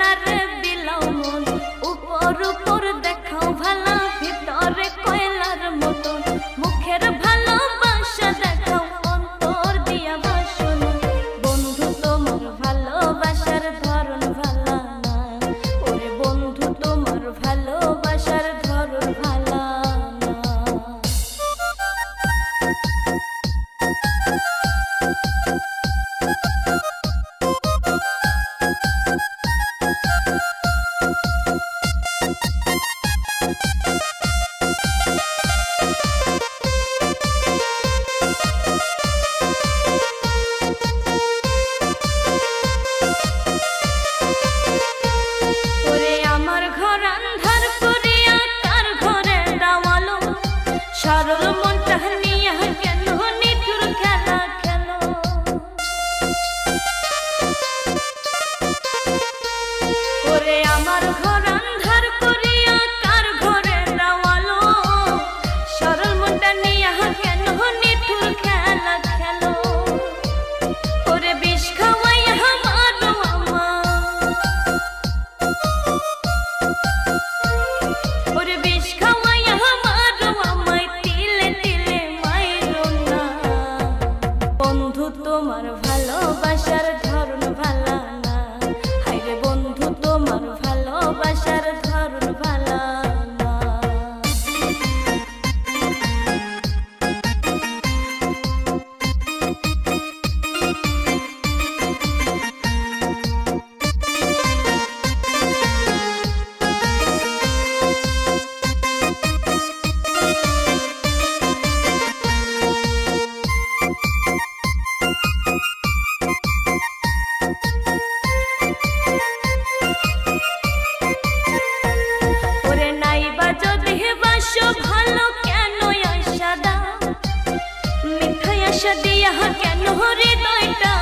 না রে বিলাও মন, উপর উপর দেখাও ভালা, ভিতরে কয়লার মতন। মুখের ভালোবাসা দেখাও, অন্তর দিয়া ভাষণ। বন্ধু তোমার ভালোবাসার ধরন ভালা না, ওরে বন্ধু তোমার ভালোবাসার ধরন ভালা না। ওরে আমার ঘর আন্ধার করিয়া কার ঘরে দাওয়ালো, সরল মনটা নিয়া কেন নিঠুর খেলা খেলো। ওরে আমার ঘর আন্ধার করিয়া কার ঘরে দাওয়ালো, সরল মনটা নিয়া কেন নিঠুর খেলা খেলো। ওরে বিষ খাওয়াইয়া মারো আমায়, ওরে বিষ খাওয়াইয়া মারো আমায়, তিলে তিলে মাইরো না। বন্ধু তোমার ভালোবাসার ধরন ভালা না, হায়রে বন্ধু তোমার ভালোবাসার ধরন ভালা না। ওরে নাইবা যদি বাসো ভালো, কেন আশা দাও, মিথ্যা আশা দিয়া কেন হৃদয়টা